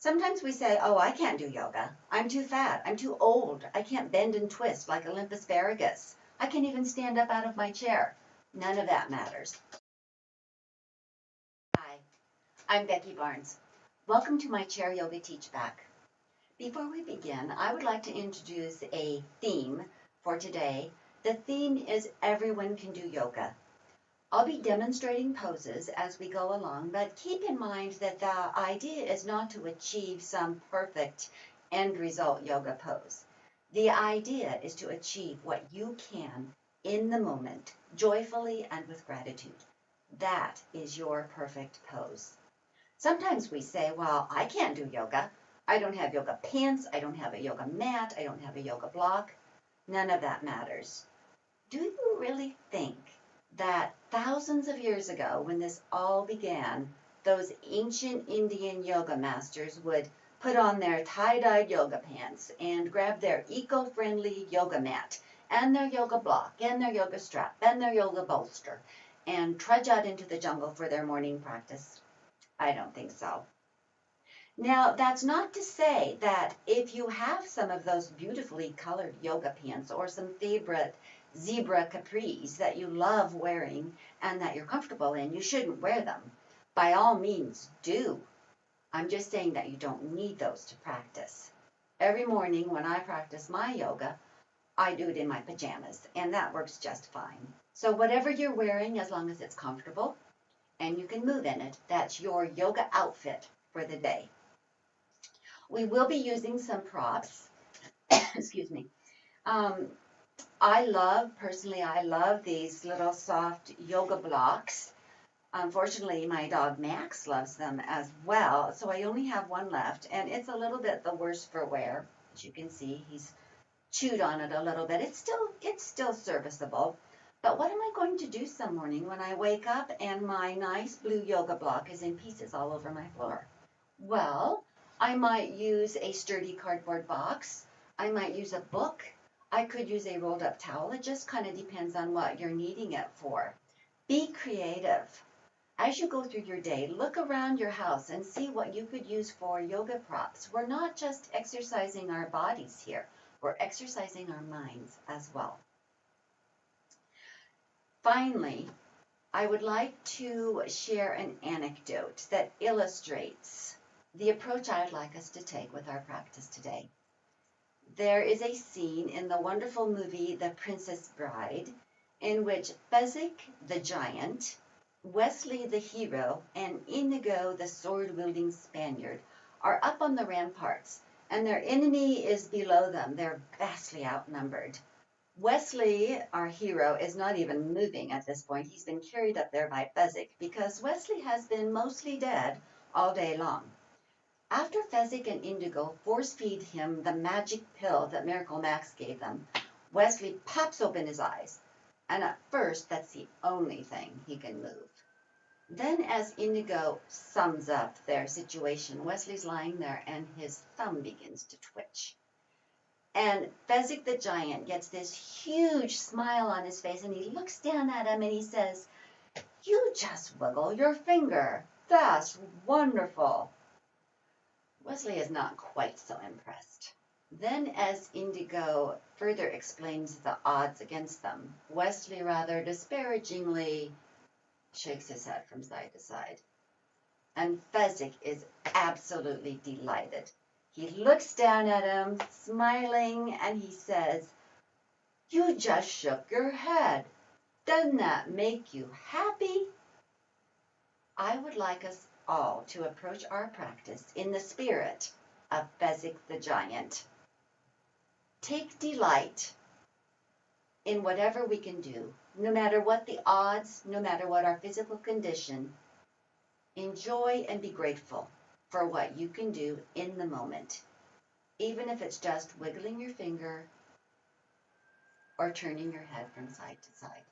Sometimes we say, oh, I can't do yoga. I'm too fat. I'm too old. I can't bend and twist like a limp asparagus. I can't even stand up out of my chair. None of that matters. Hi, I'm Becky Barnes. Welcome to my Chair Yoga Teach Back. Before we begin, I would like to introduce a theme for today. The theme is Everyone Can Do Yoga. I'll be demonstrating poses as we go along, but keep in mind that the idea is not to achieve some perfect end result yoga pose. The idea is to achieve what you can in the moment, joyfully and with gratitude. That is your perfect pose. Sometimes we say, well, I can't do yoga. I don't have yoga pants. I don't have a yoga mat. I don't have a yoga block. None of that matters. Do you really think that thousands of years ago, when this all began, those ancient Indian yoga masters would put on their tie-dyed yoga pants and grab their eco-friendly yoga mat and their yoga block and their yoga strap and their yoga bolster and trudge out into the jungle for their morning practice? I don't think so. Now, that's not to say that if you have some of those beautifully colored yoga pants or some favorite zebra capris that you love wearing and that you're comfortable in, you shouldn't wear them. By all means, do. I'm just saying that you don't need those to practice. Every morning when I practice my yoga, I do it in my pajamas, and that works just fine. So whatever you're wearing, as long as it's comfortable and you can move in it, that's your yoga outfit for the day. We will be using some props. Excuse me. Um, personally, I love these little soft yoga blocks. Unfortunately, my dog Max loves them as well, so I only have one left, and it's a little bit the worse for wear. As you can see, he's chewed on it a little bit. It's still serviceable. But what am I going to do some morning when I wake up and my nice blue yoga block is in pieces all over my floor? Well, I might use a sturdy cardboard box. I might use a book. I could use a rolled up towel. It just kind of depends on what you're needing it for. Be creative. As you go through your day, look around your house and see what you could use for yoga props. We're not just exercising our bodies here. We're exercising our minds as well. Finally, I would like to share an anecdote that illustrates the approach I'd like us to take with our practice today. There is a scene in the wonderful movie The Princess Bride in which Fezzik the giant, Wesley the hero, and Inigo the sword-wielding Spaniard are up on the ramparts, and their enemy is below them. They're vastly outnumbered. Wesley, our hero, is not even moving at this point. He's been carried up there by Fezzik because Wesley has been mostly dead all day long. After Fezzik and Indigo force feed him the magic pill that Miracle Max gave them, Wesley pops open his eyes, and at first that's the only thing he can move. Then as Indigo sums up their situation, Wesley's lying there and his thumb begins to twitch. And Fezzik the giant gets this huge smile on his face, and he looks down at him and he says, "You just wiggle your finger. That's wonderful." Wesley is not quite so impressed. Then as Indigo further explains the odds against them, Wesley rather disparagingly shakes his head from side to side. And Fezzik is absolutely delighted. He looks down at him, smiling, and he says, "You just shook your head. Doesn't that make you happy?" I would like us all to approach our practice in the spirit of Fezzik the giant. Take delight in whatever we can do, no matter what the odds, no matter what our physical condition. Enjoy and be grateful for what you can do in the moment, even if it's just wiggling your finger or turning your head from side to side.